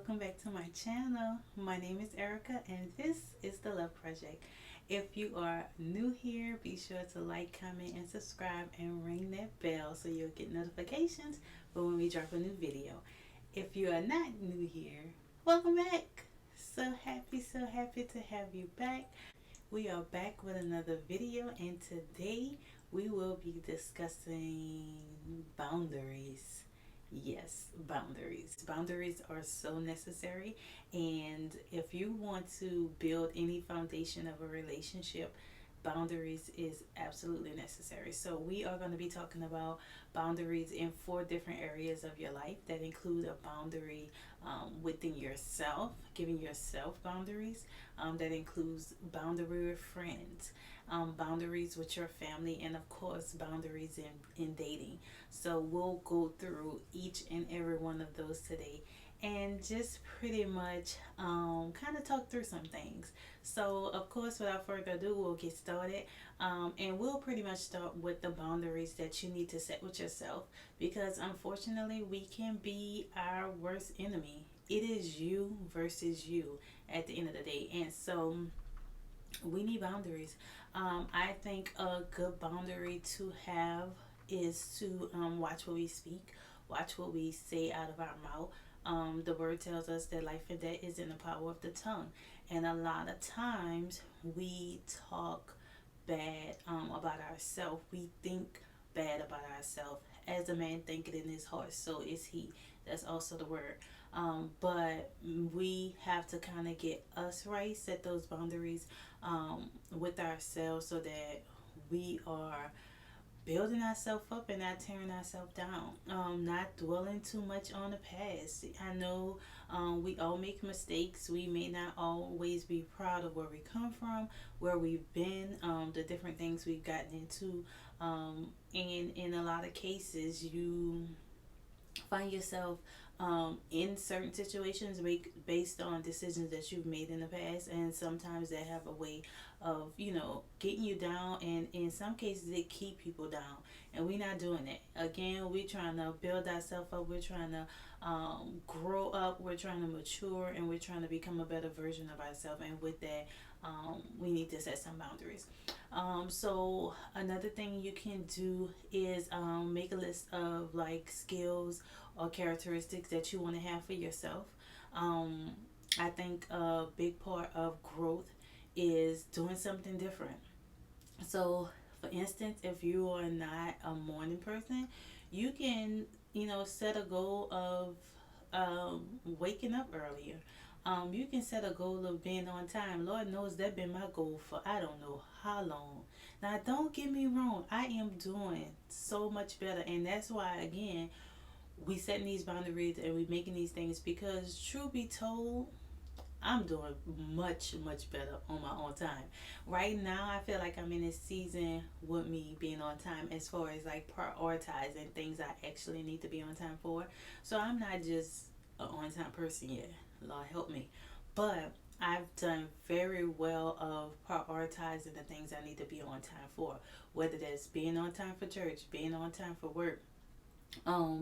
welcome back to my channel. My name is Erica and this is the Love Project. If you are new here, be sure to like, comment, and subscribe and ring that bell so you'll get notifications for when we drop a new video. If you are not new here, welcome back. So happy to have you back. We are back with another video, and today we will be discussing boundaries. Yes, boundaries. Boundaries are so necessary, and if you want to build any foundation of a relationship, boundaries is absolutely necessary. So, we are going to be talking about boundaries in four different areas of your life that include a boundary within yourself, giving yourself boundaries. That includes boundary with friends, boundaries with your family, and of course, boundaries in dating. So, we'll go through each and every one of those today and just pretty much kind of talk through some things. So, of course, without further ado, we'll get started. And we'll pretty much start with the boundaries that you need to set with yourself, because unfortunately, we can be our worst enemy. It is you versus you at the end of the day. And so, we need boundaries. I think a good boundary to have is to watch what we speak, watch what we say out of our mouth. The word tells us that life and death is in the power of the tongue, and a lot of times we talk bad about ourselves. We think bad about ourselves. As a man thinketh in his heart, so is he. That's also the word. But we have to kind of get us right, set those boundaries with ourselves so that we are building ourselves up and not tearing ourselves down. Not dwelling too much on the past. I know we all make mistakes. We may not always be proud of where we come from, where we've been, the different things we've gotten into. And in a lot of cases, you find yourself in certain situations based on decisions that you've made in the past, and sometimes they have a way of getting you down, and in some cases they keep people down, and we're not doing that. Again, we're trying to build ourselves up, we're trying to grow up, we're trying to mature, and we're trying to become a better version of ourselves, and with that we need to set some boundaries. So another thing you can do is make a list of like skills or characteristics that you want to have for yourself. Um, I think a big part of growth is doing something different. So, for instance, if you are not a morning person, you can, set a goal of waking up earlier. You can set a goal of being on time. Lord knows that's been my goal for I don't know how long. Now, don't get me wrong, I am doing so much better, and that's why, again, we setting these boundaries and we making these things, because truth be told, I'm doing much better on my own time. Right now, I feel like I'm in this season with me being on time as far as like prioritizing things I actually need to be on time for. So I'm not just an on time person yet. Lord help me. But I've done very well of prioritizing the things I need to be on time for, whether that's being on time for church, being on time for work,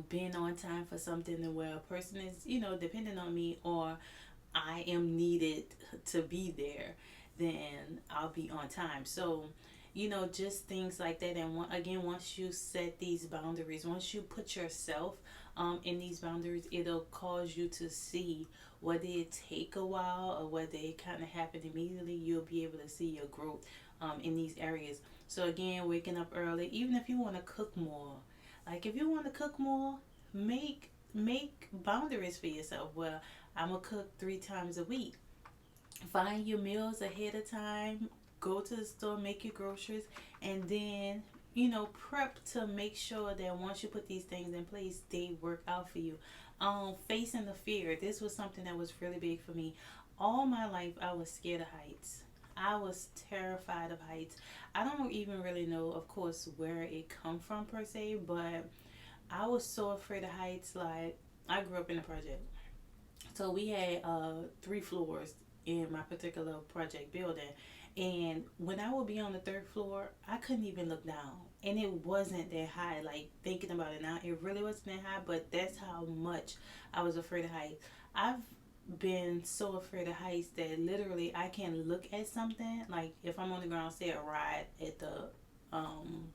being on time for something where a person is, depending on me, or I am needed to be there, then I'll be on time. So, just things like that. And again, once you set these boundaries, once you put yourself in these boundaries, it'll cause you to see whether it take a while or whether it kind of happen immediately. You'll be able to see your growth in these areas. So again, waking up early, even if you want to cook more, like if you want to cook more, make boundaries for yourself. Well, I'm gonna cook 3 times a week. Find your meals ahead of time. Go to the store, make your groceries, and then prep to make sure that once you put these things in place, they work out for you. Facing the fear. This was something that was really big for me. All my life, I was scared of heights. I was terrified of heights. I don't even really know, of course, where it come from per se, but I was so afraid of heights. Like, I grew up in a project, so we had 3 floors in my particular project building. And when I would be on the 3rd floor, I couldn't even look down. And it wasn't that high. Like, thinking about it now, it really wasn't that high, but that's how much I was afraid of heights. I've been so afraid of heights that literally I can look at something, like if I'm on the ground, say a ride um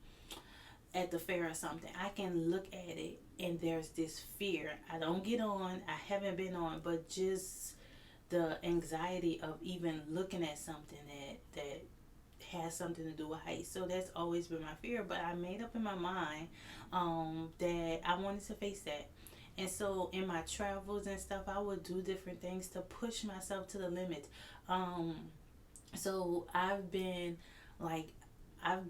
at the fair or something, I can look at it and there's this fear. I don't get on, I haven't been on, but just the anxiety of even looking at something that has something to do with heights. So that's always been my fear. But I made up in my mind that I wanted to face that. And so in my travels and stuff, I would do different things to push myself to the limit. Um, so I've been like I've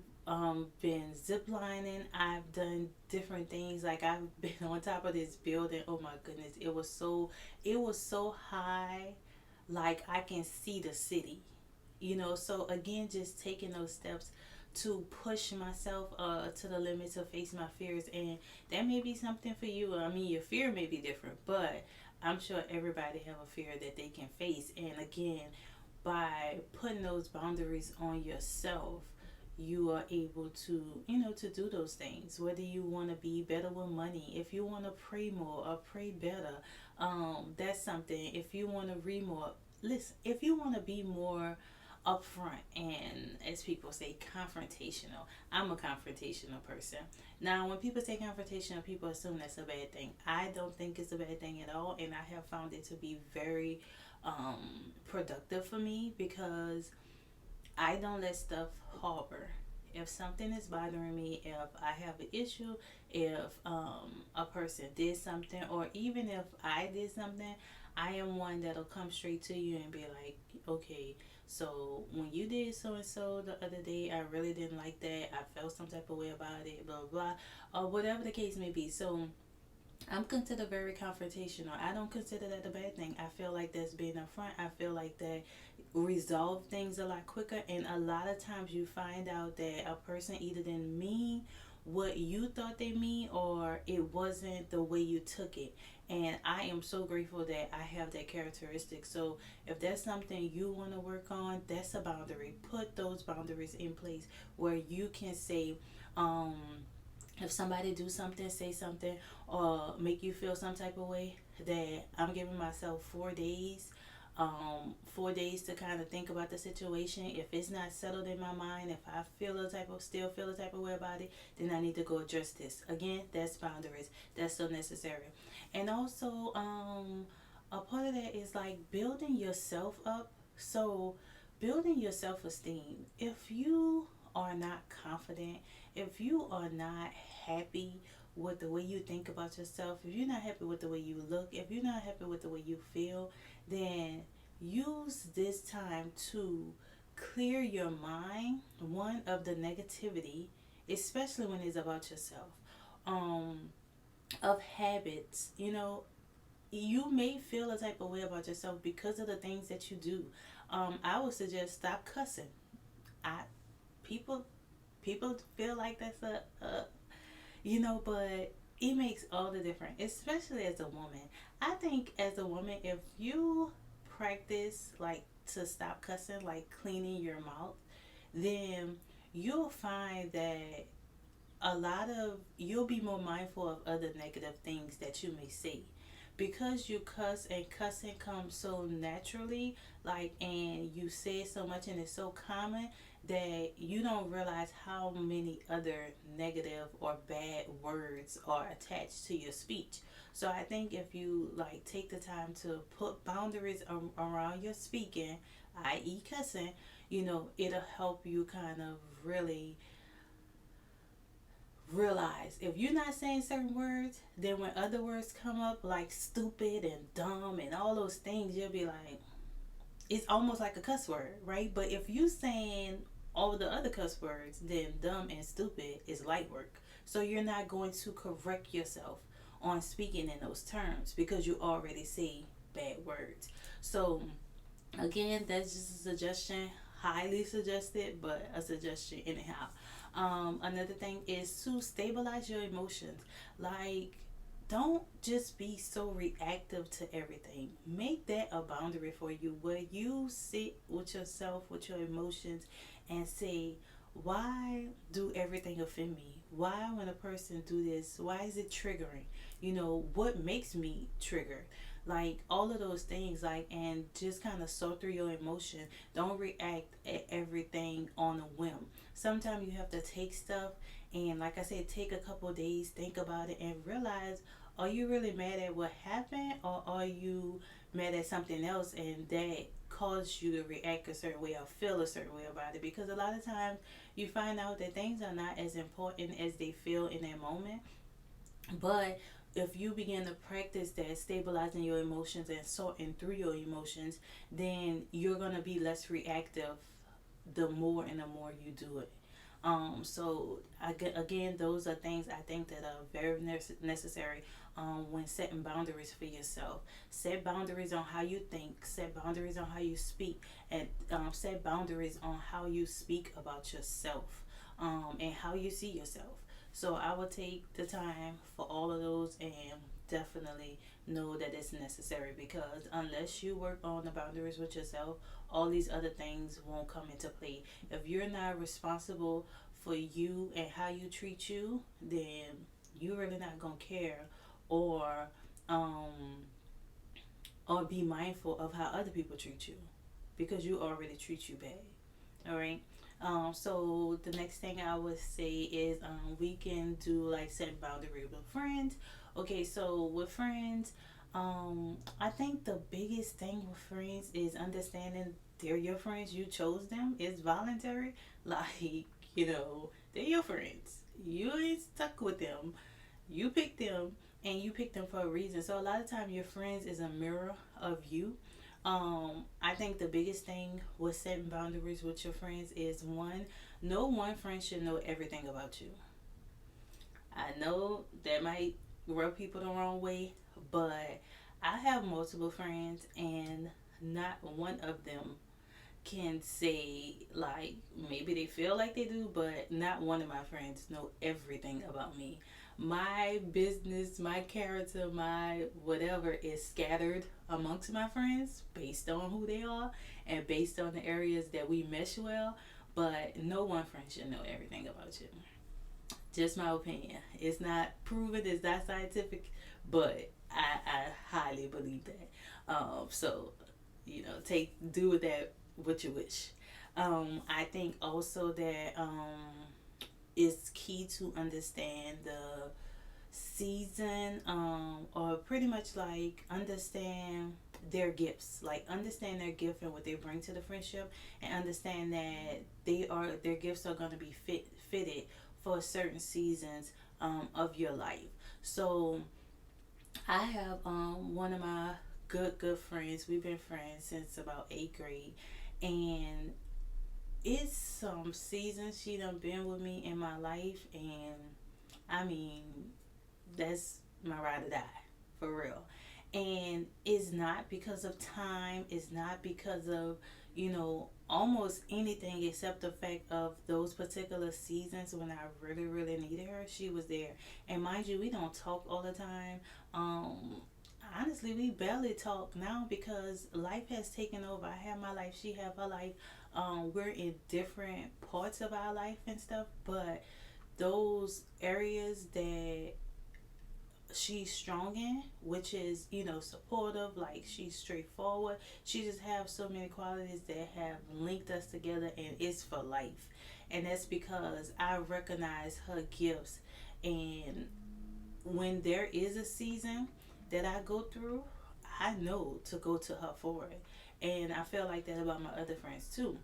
been ziplining. I've done different things. Like I've been on top of this building. Oh my goodness, it was so high, like I can see the city. So again, just taking those steps to push myself to the limit to face my fears, and that may be something for you. I mean, your fear may be different, but I'm sure everybody have a fear that they can face. And again, by putting those boundaries on yourself, you are able to to do those things. Whether you want to be better with money, if you want to pray more or pray better, that's something. If you want to read more, listen. If you want to be more upfront and, as people say, confrontational, I'm a confrontational person. Now when people say confrontational, people assume that's a bad thing. I don't think it's a bad thing at all, and I have found it to be very productive for me, because I don't let stuff harbor. If something is bothering me, if I have an issue, if a person did something, or even if I did something, I am one that'll come straight to you and be like, okay, so when you did so and so the other day, I really didn't like that. I felt some type of way about it, blah, blah, blah, or whatever the case may be. So I'm considered very confrontational. I don't consider that a bad thing. I feel like that's being upfront. I feel like that resolve things a lot quicker. And a lot of times you find out that a person either didn't mean what you thought they mean, or it wasn't the way you took it. And I am so grateful that I have that characteristic. So if that's something you want to work on, that's a boundary. Put those boundaries in place where you can say, um, if somebody do something, say something, or make you feel some type of way, that I'm giving myself 4 days, 4 days to kind of think about the situation. If it's not settled in my mind, if I still feel a type of way about it, then I need to go address this. Again, that's boundaries. That's so necessary. And also, a part of that is like building yourself up. So building your self-esteem. If you are not confident, if you are not happy with the way you think about yourself, if you're not happy with the way you look, if you're not happy with the way you feel, then use this time to clear your mind, one, of the negativity, especially when it's about yourself, um of habits. You may feel a type of way about yourself because of the things that you do. I would suggest stop cussing. I people people feel like that's but it makes all the difference, especially as a woman. I think as a woman, if you practice like to stop cussing, like cleaning your mouth, then you'll find that you'll be more mindful of other negative things that you may say, because you cuss, and cussing comes so naturally, like, and you say it so much and it's so common that you don't realize how many other negative or bad words are attached to your speech. So I think if you like take the time to put boundaries around your speaking, i.e. cussing, it'll help you kind of really realize if you're not saying certain words, then when other words come up like stupid and dumb and all those things, you'll be like, it's almost like a cuss word, right? But if you saying all the other cuss words, then dumb and stupid is light work. So you're not going to correct yourself on speaking in those terms because you already say bad words. So again, that's just a suggestion, highly suggested, but a suggestion anyhow. Another thing is to stabilize your emotions. Like, don't just be so reactive to everything. Make that a boundary for you where you sit with yourself, with your emotions, and say, why do everything offend me? Why, when a person do this, why is it triggering? What makes me trigger? like all of those things, like, and just kind of sort through your emotion. Don't react at everything on a whim. Sometimes you have to take stuff and, like I said, take a couple days, think about it, and realize, are you really mad at what happened, or are you mad at something else and that caused you to react a certain way or feel a certain way about it? Because a lot of times you find out that things are not as important as they feel in that moment. But if you begin to practice that, stabilizing your emotions and sorting through your emotions, then you're going to be less reactive the more and the more you do it. So again, those are things I think that are very necessary when setting boundaries for yourself. Set boundaries on how you think, set boundaries on how you speak, and set boundaries on how you speak about yourself, and how you see yourself. So I will take the time for all of those, and definitely know that it's necessary, because unless you work on the boundaries with yourself, all these other things won't come into play. If you're not responsible for you and how you treat you, then you're really not gonna care, or um or be mindful of how other people treat you, because you already treat you bad. All right. So the next thing I would say is, we can do like set boundary with friends. Okay, so with friends, I think the biggest thing with friends is understanding they're your friends. You chose them. It's voluntary. Like, they're your friends. You ain't stuck with them. You picked them, and you picked them for a reason. So a lot of time your friends is a mirror of you. I think the biggest thing with setting boundaries with your friends is, one, no one friend should know everything about you. I know that might rub people the wrong way, but I have multiple friends, and not one of them can say, like, maybe they feel like they do, but not one of my friends know everything about me. My business, my character, my whatever is scattered amongst my friends based on who they are and based on the areas that we mesh well, but no one friend should know everything about you. Just my opinion. It's not proven, it's not scientific, but I highly believe that. So, take do with that what you wish. I think also that it's key to understand the season, or pretty much like understand their gifts, like understand their gift and what they bring to the friendship, and understand that their gifts are going to be fitted for certain seasons of your life. So I have one of my good friends. We've been friends since about eighth grade, and it's some seasons she done been with me in my life, and I mean, that's my ride or die, for real. And it's not because of time, it's not because of, almost anything except the fact of those particular seasons when I really, really needed her. She was there. And mind you, we don't talk all the time. Um, Honestly, we barely talk now because life has taken over. I have my life, she have her life. We're in different parts of our life and stuff, but those areas that she's strong in, which is, supportive, like she's straightforward. She just have so many qualities that have linked us together, and it's for life. And that's because I recognize her gifts, and when there is a season that I go through, I know to go to her for it. And I feel like that about my other friends too.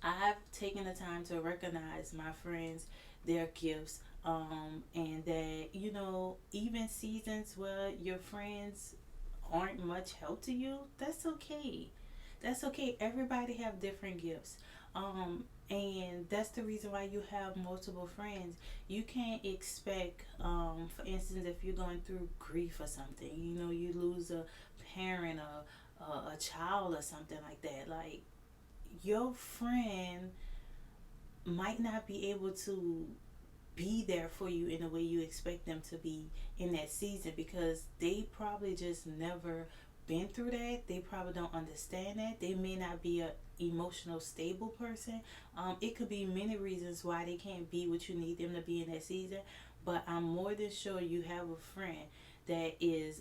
I've taken the time to recognize my friends, their gifts, and that, even seasons where your friends aren't much help to you, that's okay. That's okay. Everybody have different gifts. And that's the reason why you have multiple friends. You can't expect, for instance, if you're going through grief or something, you lose a parent or a child or something like that. Like, your friend might not be able to be there for you in the way you expect them to be in that season, because they probably just never been through that. They probably don't understand that. They may not be a emotional stable person. It could be many reasons why they can't be what you need them to be in that season. But I'm more than sure you have a friend that is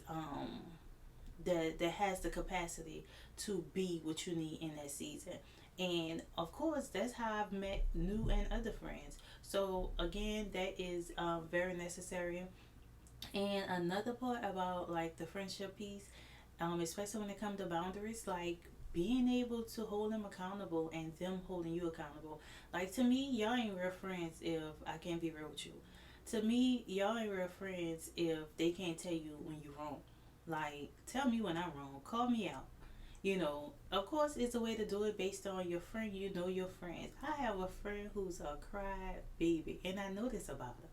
that has the capacity to be what you need in that season. And of course, that's how I've met new and other friends. So again, that is very necessary. And another part about like the friendship piece, especially when it comes to boundaries, like being able to hold them accountable and them holding you accountable. Like to me, y'all ain't real friends if I can't be real with you. To me, y'all ain't real friends if they can't tell you when you're wrong. Like, tell me when I'm wrong. Call me out. Of course, it's a way to do it based on your friend. You know your friends. I have a friend who's a cry baby, and I know this about her.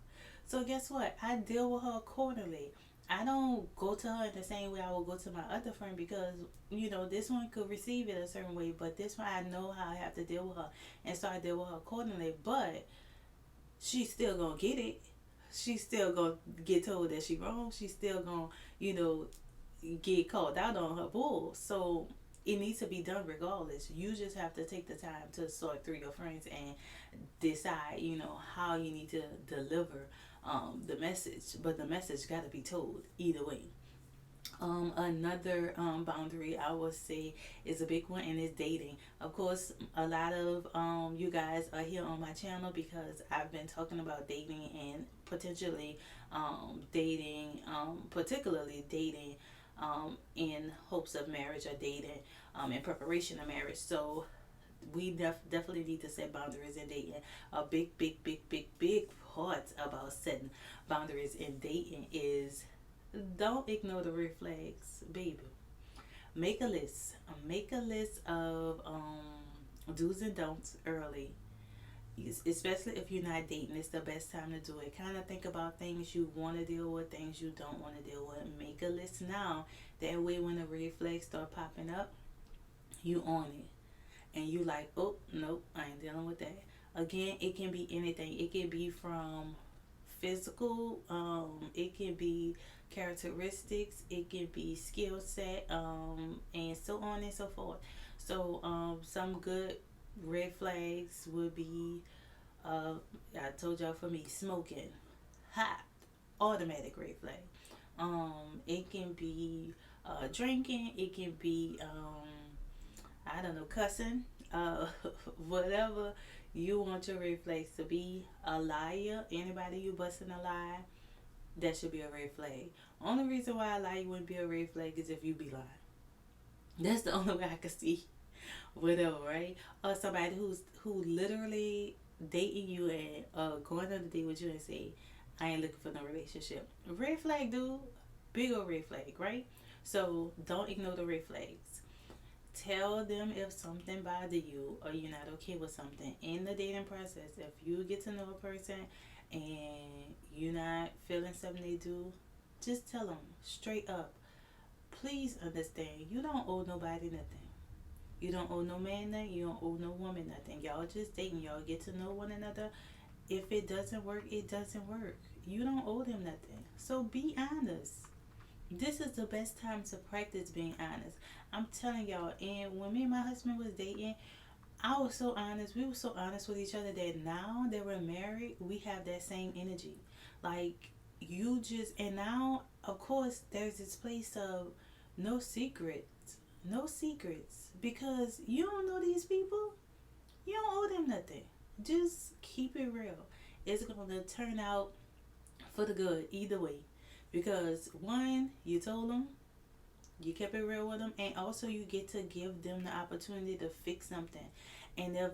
So guess what? I deal with her accordingly. I don't go to her in the same way I will go to my other friend because this one could receive it a certain way, but this one I know how I have to deal with her, and so I deal with her accordingly. But she's still gonna get it. She's still gonna get told that she wrong. She's still gonna you know get called out on her bull. So it needs to be done regardless. You just have to take the time to sort through your friends and decide, how you need to deliver the message. But the message got to be told either way. Another boundary I would say is a big one, and is dating. Of course, a lot of you guys are here on my channel because I've been talking about dating and potentially dating, particularly dating in hopes of marriage, or dating in preparation of marriage. So we definitely need to set boundaries in dating. A big, big, big, big, big part about setting boundaries in dating is don't ignore the red flags, baby. Make a list. Make a list of do's and don'ts early. Especially if you're not dating, it's the best time to do it. Kind of think about things you want to deal with, things you don't want to deal with. Make a list now. That way, when the red flags start popping up, you on it. And you like, oh, nope, I ain't dealing with that. Again, it can be anything. It can be from physical, it can be characteristics, it can be skill set, and so on and so forth. So some good red flags would be, uh, I told y'all, for me, smoking, hot, automatic red flag. It can be drinking, it can be I don't know, cussing, uh, whatever you want your red flags to be. A liar, anybody you busting a lie, that should be a red flag. Only reason why a lie wouldn't be a red flag is if you be lying. That's the only way I can see whatever, right? Or somebody who literally dating you and going on a date with you and say, I ain't looking for no relationship. Red flag, dude. Big old red flag, right? So don't ignore the red flags. Tell them if something bother you or you're not okay with something in the dating process. If you get to know a person and you're not feeling something they do, just tell them straight up. Please understand, you don't owe nobody nothing. You don't owe no man nothing. You don't owe no woman nothing. Y'all just dating. Y'all get to know one another. If it doesn't work, it doesn't work. You don't owe them nothing. So be honest. This is the best time to practice being honest. I'm telling y'all, and when me and my husband was dating, I was so honest. We were so honest with each other that now that we're married, we have that same energy. Like, you just, and now, of course, there's this place of no secrets. No secrets. Because you don't know these people, you don't owe them nothing. Just keep it real. It's going to turn out for the good either way. Because one, you told them, you kept it real with them, and also you get to give them the opportunity to fix something. And if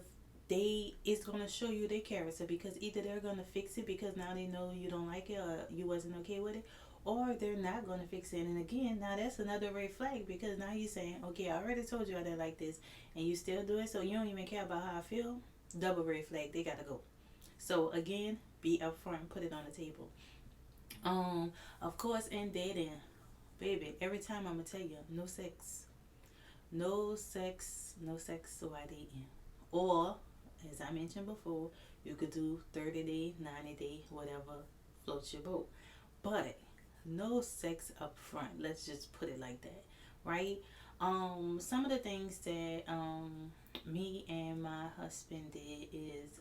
it's gonna show you their character, because either they're gonna fix it because now they know you don't like it or you wasn't okay with it, or they're not gonna fix it. And again, now that's another red flag, because now you're saying, okay, I already told you I didn't like this, and you still do it, so you don't even care about how I feel. Double red flag. They gotta go. So again, be upfront, put it on the table. Of course, in dating, baby, every time I'm gonna tell you, no sex, no sex, no sex while dating. Or, as I mentioned before, you could do 30-day, 90-day, whatever floats your boat. But no sex up front. Let's just put it like that, right? Some of the things that me and my husband did is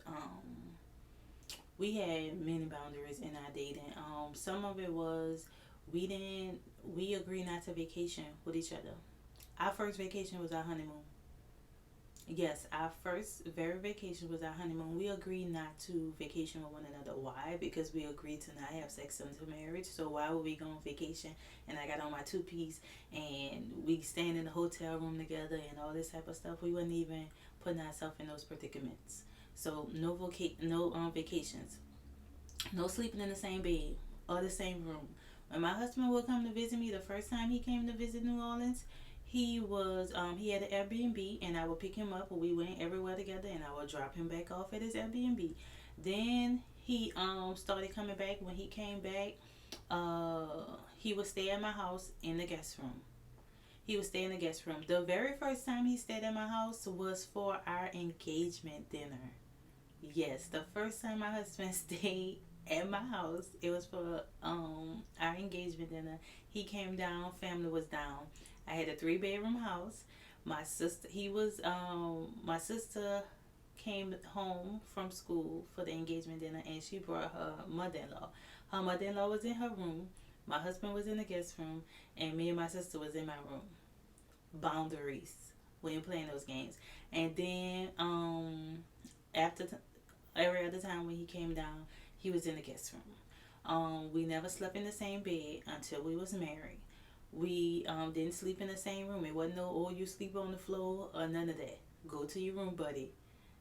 we had many boundaries in our dating. Some of it was We agreed not to vacation with each other. Our first vacation was our honeymoon. Yes, our first very vacation was our honeymoon. We agreed not to vacation with one another. Why? Because we agreed to not have sex until marriage. So why would we go on vacation and I got on my two piece and we staying in the hotel room together and all this type of stuff? We wouldn't even putting ourselves in those predicaments. So no vacations, no sleeping in the same bed or the same room. When my husband would come to visit me, the first time he came to visit New Orleans, he had an Airbnb and I would pick him up and we went everywhere together and I would drop him back off at his Airbnb. Then he started coming back. When he came back, he would stay at my house in the guest room. He would stay in the guest room. The very first time he stayed at my house was for our engagement dinner. Yes, the first time my husband stayed at my house, it was for our engagement dinner. He came down, family was down. I had a 3 bedroom house. My sister came home from school for the engagement dinner and she brought her mother-in-law. Her mother-in-law was in her room. My husband was in the guest room and me and my sister was in my room. Boundaries. We ain't playing those games. And then after every other time when he came down, he was in the guest room. We never slept in the same bed until we was married. We didn't sleep in the same room. It wasn't no, oh, you sleep on the floor or none of that. Go to your room, buddy.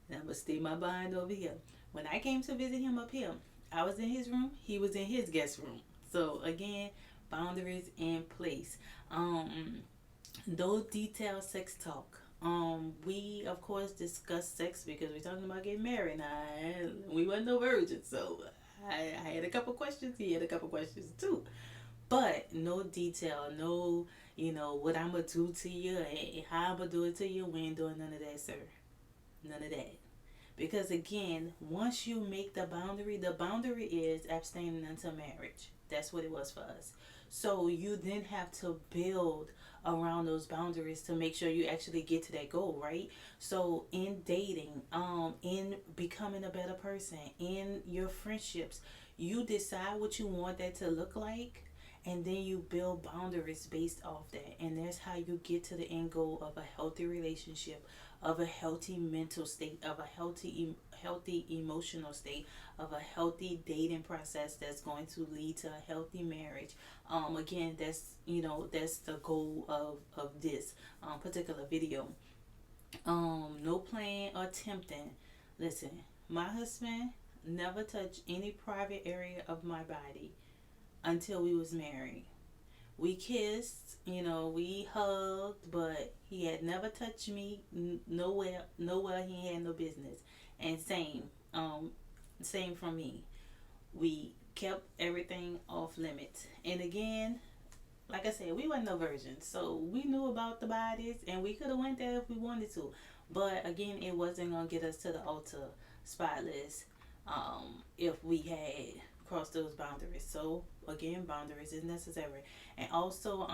And I'm going to stay my behind over here. When I came to visit him up here, I was in his room. He was in his guest room. So, again, boundaries in place. No detailed sex talk. We of course discussed sex because we're talking about getting married now. We wasn't no virgins, so I had a couple questions. He had a couple questions too, but no detail, no, what I'm gonna do to you and how I'm gonna do it to you. We ain't doing none of that, sir. None of that. Because again, once you make the boundary is abstaining until marriage. That's what it was for us. So you then have to build around those boundaries to make sure you actually get to that goal, right? So in dating, in becoming a better person, in your friendships, you decide what you want that to look like and then you build boundaries based off that, and that's how you get to the end goal of a healthy relationship, of a healthy mental state, of a healthy emotional state, of a healthy dating process that's going to lead to a healthy marriage. Again, that's the goal of this particular video. No playing or tempting. Listen, my husband never touched any private area of my body until we was married. We kissed, we hugged, but he had never touched me nowhere he had no business. And same from me. We kept everything off limits. And again, like I said, we wasn't no virgins, so we knew about the bodies, and we could have went there if we wanted to. But again, it wasn't gonna get us to the altar spotless if we had crossed those boundaries. So again, boundaries is necessary, and also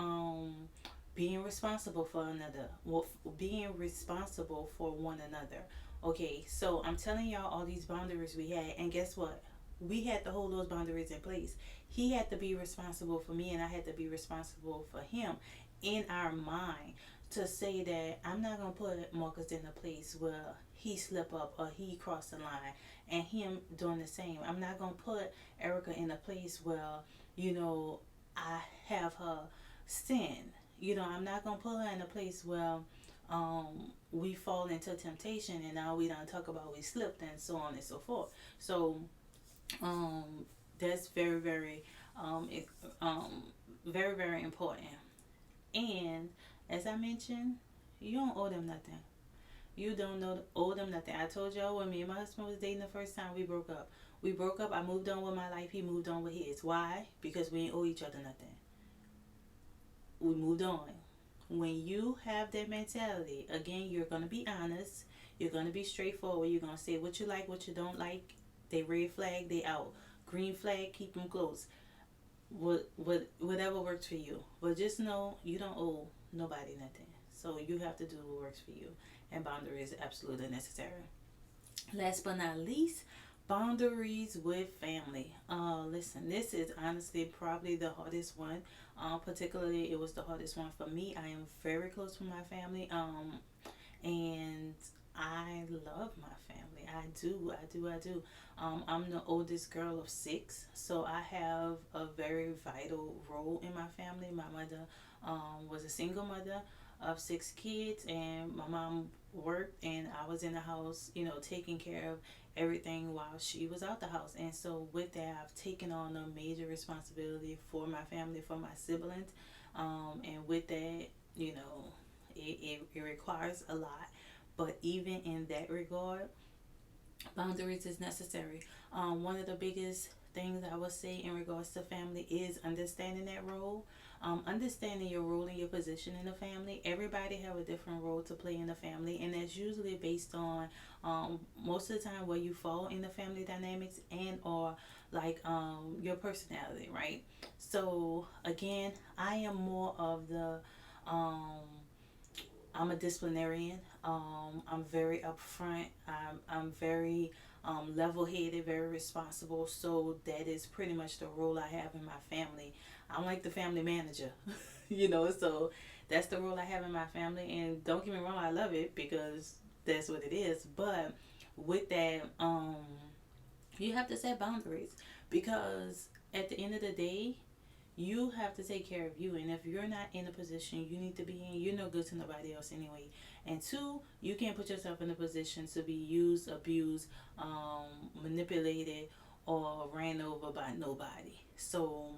being responsible for another, well, being responsible for one another. Okay, so I'm telling y'all all these boundaries we had, and guess what? We had to hold those boundaries in place. He had to be responsible for me, and I had to be responsible for him in our mind to say that I'm not going to put Marcus in a place where he slip up or he crossed the line and him doing the same. I'm not going to put Erica in a place where, I have her sin. I'm not going to put her in a place where we fall into temptation and now we don't talk about we slipped and so on and so forth. So that's very, very, very, very important. And as I mentioned, you don't owe them nothing. You don't owe them nothing. I told y'all when me and my husband was dating the first time, we broke up. We broke up. I moved on with my life. He moved on with his. Why? Because we ain't owe each other nothing. We moved on. When you have that mentality, again, you're going to be honest. You're going to be straightforward. You're going to say what you like, what you don't like. They red flag, they out. Green flag, keep them close. Whatever works for you. But just know you don't owe nobody nothing. So you have to do what works for you. And boundaries are absolutely necessary. Last but not least, Boundaries with family. Listen, this is honestly probably the hardest one. Particularly, it was the hardest one for me. I am very close with my family. And I love my family. I do, I do, I do. I'm the oldest girl of six, so I have a very vital role in my family. My mother was a single mother of six kids, and my mom worked, and I was in the house, taking care of everything while she was out the house. And so, with that, I've taken on a major responsibility for my family, for my siblings, and with that, you know, it requires a lot. But even in that regard, boundaries is necessary. One of the biggest things I would say in regards to family is understanding that role. Understanding your role and your position in the family. Everybody have a different role to play in the family, and that's usually based on most of the time where you fall in the family dynamics and or like your personality, right? So again, I am more of the um, I'm a disciplinarian. I'm very upfront. I'm very level headed, very responsible. So that is pretty much the role I have in my family. I'm like the family manager, so that's the role I have in my family. And don't get me wrong, I love it because that's what it is. But with that, you have to set boundaries because at the end of the day, you have to take care of you, and if you're not in a position you need to be in, you're no good to nobody else anyway. And two, you can't put yourself in a position to be used, abused, manipulated, or ran over by nobody. So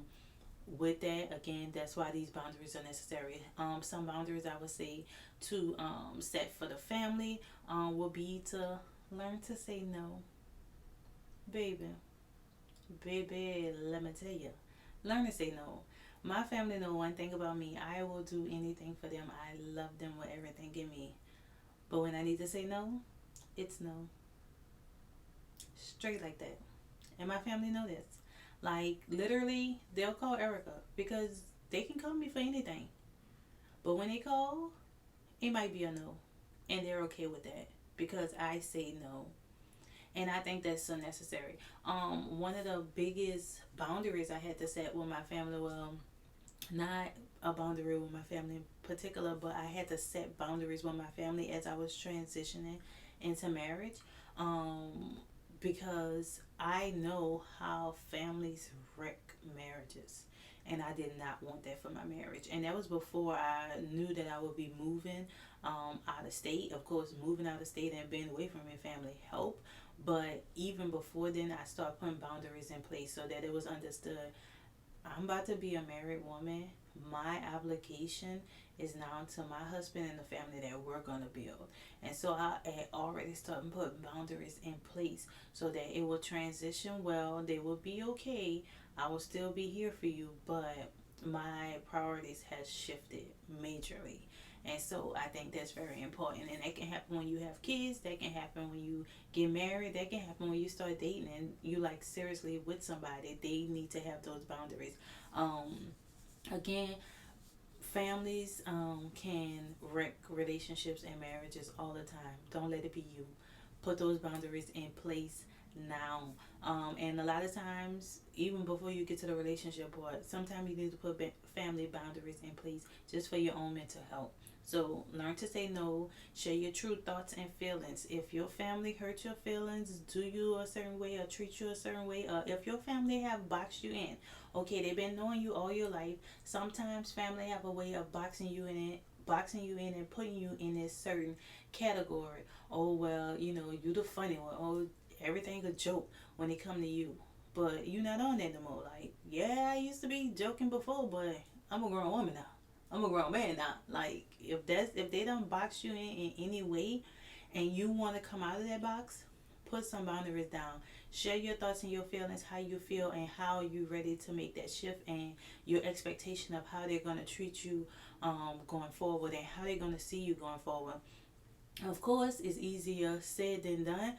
with that, again, that's why these boundaries are necessary. Some boundaries I would say to set for the family will be to learn to say no. Baby, baby, let me tell you, learn to say no. My family know one thing about me. I will do anything for them. I love them with everything in me. But when I need to say no, it's no. Straight like that. And my family know this. Like literally, they'll call Erica because they can call me for anything. But when they call, it might be a no. And they're okay with that because I say no. And I think that's so necessary. One of the biggest boundaries I had to set with my family, well, not a boundary with my family in particular, but I had to set boundaries with my family as I was transitioning into marriage. Um, because I know how families wreck marriages. And I did not want that for my marriage. And that was before I knew that I would be moving out of state. Of course, moving out of state and being away from your family helped. But even before then, I started putting boundaries in place so that it was understood I'm about to be a married woman. My obligation is now to my husband and the family that we're going to build. And so I had already started putting boundaries in place so that it will transition well. They will be okay. I will still be here for you, but my priorities has shifted majorly. And so I think that's very important. And that can happen when you have kids. That can happen when you get married. That can happen when you start dating and you like seriously with somebody. They need to have those boundaries. Um, Again, families can wreck relationships and marriages all the time. Don't let it be you. Put those boundaries in place now. And a lot of times, even before you get to the relationship part, sometimes you need to put family boundaries in place just for your own mental health. So learn to say no, share your true thoughts and feelings. If your family hurt your feelings, do you a certain way or treat you a certain way, or if your family have boxed you in, okay, they've been knowing you all your life. Sometimes family have a way of boxing you in and putting you in this certain category. Oh well, you the funny one. Oh, everything a joke when it come to you. But you not on that no more. Like, yeah, I used to be joking before, but I'm a grown woman now. I'm a grown man now. Like, if they don't box you in any way, and you want to come out of that box, put some boundaries down. Share your thoughts and your feelings, how you feel, and how you ready to make that shift, and your expectation of how they're gonna treat you going forward, and how they're gonna see you going forward. Of course, it's easier said than done.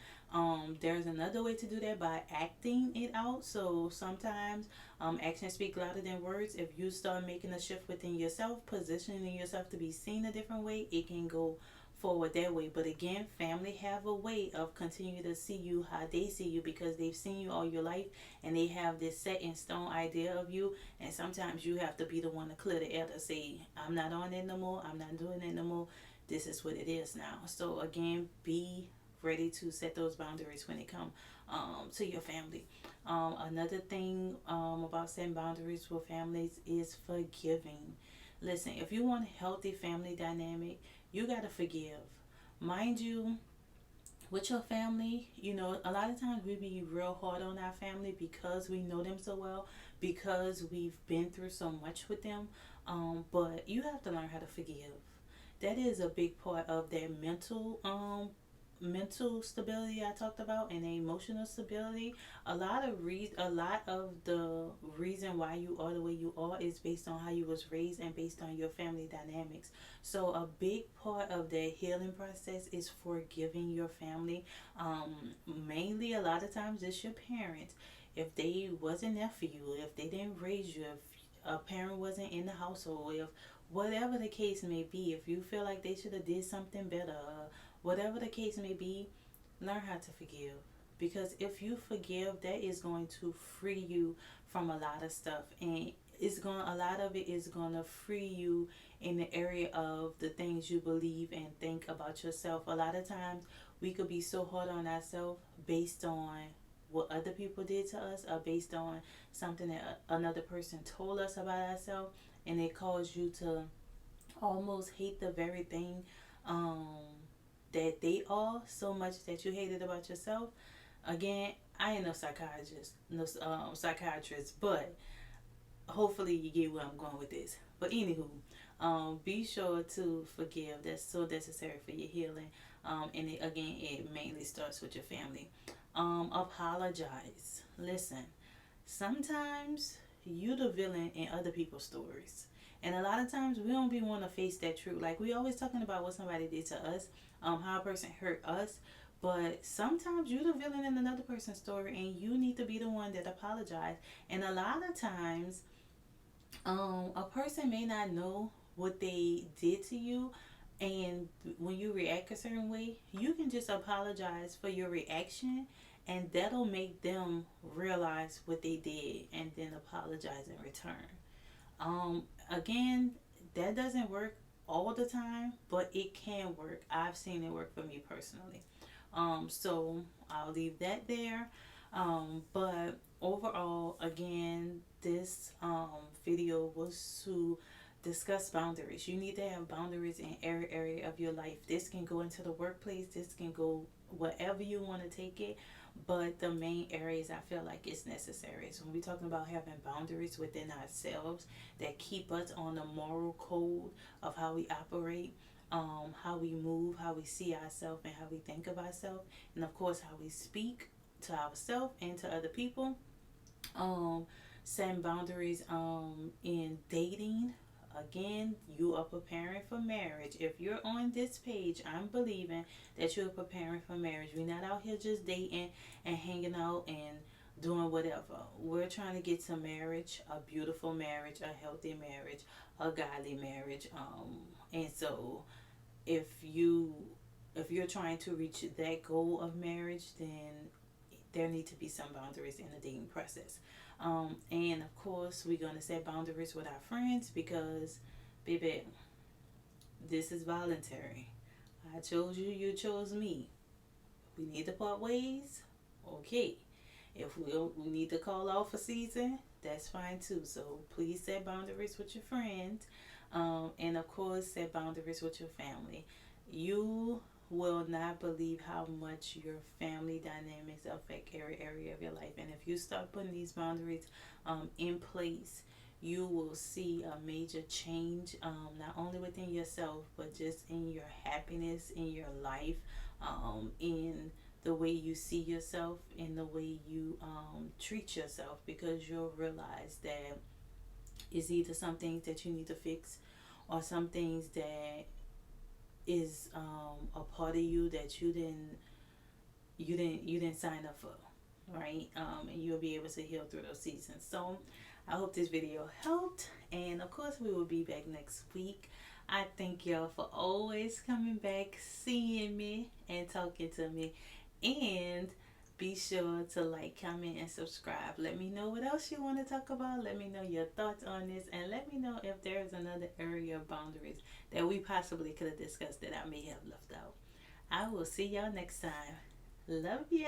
There's another way to do that by acting it out. So sometimes actions speak louder than words. If you start making a shift within yourself, positioning yourself to be seen a different way, it can go forward that way. But again, family have a way of continuing to see you how they see you, because they've seen you all your life and they have this set in stone idea of you. And sometimes you have to be the one to clear the air to say, I'm not on it no more, I'm not doing it no more, this is what it is now. So again, be ready to set those boundaries when it come to your family. Another thing about setting boundaries with families is forgiving. Listen, if you want a healthy family dynamic, you got to forgive. Mind you, with your family, you know, a lot of times we be real hard on our family because we know them so well, because we've been through so much with them. But you have to learn how to forgive. That is a big part of their mental stability I talked about, and the emotional stability. A lot of the reason why you are the way you are is based on how you was raised and based on your family dynamics. So a big part of the healing process is forgiving your family. Mainly a lot of times it's your parents. If they wasn't there for you, if they didn't raise you, if a parent wasn't in the household, if whatever the case may be, if you feel like they should have did something better, whatever the case may be, learn how to forgive. Because if you forgive, that is going to free you from a lot of stuff, and a lot of it is going to free you in the area of the things you believe and think about yourself. A lot of times we could be so hard on ourselves based on what other people did to us, or based on something that another person told us about ourselves, and it caused you to almost hate the very thing um, that they are so much that you hate it about yourself. Again, I ain't no psychiatrist, no psychiatrist, but hopefully you get where I'm going with this. But anywho, be sure to forgive. That's so necessary for your healing. And it, again, it mainly starts with your family. Apologize. Listen, sometimes you the villain in other people's stories. And a lot of times we don't be want to face that truth. Like, we always talking about what somebody did to us, how a person hurt us. But sometimes you the villain in another person's story, and you need to be the one that apologize. And a lot of times, a person may not know what they did to you, and when you react a certain way, you can just apologize for your reaction, and that'll make them realize what they did and then apologize in return. Again, that doesn't work all the time, but it can work. I've seen it work for me personally. So I'll leave that there. But overall, again, this video was to discuss boundaries. You need to have boundaries in every area of your life. This can go into the workplace, this can go wherever you want to take it, but the main areas I feel like it's necessary. So when we're talking about having boundaries within ourselves that keep us on the moral code of how we operate, how we move, how we see ourselves, and how we think of ourselves, and of course how we speak to ourselves and to other people. Setting boundaries in dating. Again, you are preparing for marriage. If you're on this page, I'm believing that you're preparing for marriage. We're not out here just dating and hanging out and doing whatever. We're trying to get to marriage, a beautiful marriage, a healthy marriage, a godly marriage. And so if you if you're trying to reach that goal of marriage, then there need to be some boundaries in the dating process. And of course, we're gonna set boundaries with our friends because, baby, this is voluntary. I chose you, you chose me. We need to part ways. Okay. If we need to call off a season, that's fine too. So please set boundaries with your friends, and of course, set boundaries with your family. You will not believe how much your family dynamics affect every area of your life. And if you start putting these boundaries in place, you will see a major change, not only within yourself, but just in your happiness, in your life, in the way you see yourself, in the way you treat yourself, because you'll realize that it's either some things that you need to fix, or some things that is a part of you that you didn't sign up for, right? And you'll be able to heal through those seasons. So I hope this video helped, and of course we will be back next week. I thank y'all for always coming back, seeing me, and talking to me. And be sure to like, comment, and subscribe. Let me know what else you want to talk about. Let me know your thoughts on this. And let me know if there is another area of boundaries that we possibly could have discussed that I may have left out. I will see y'all next time. Love ya.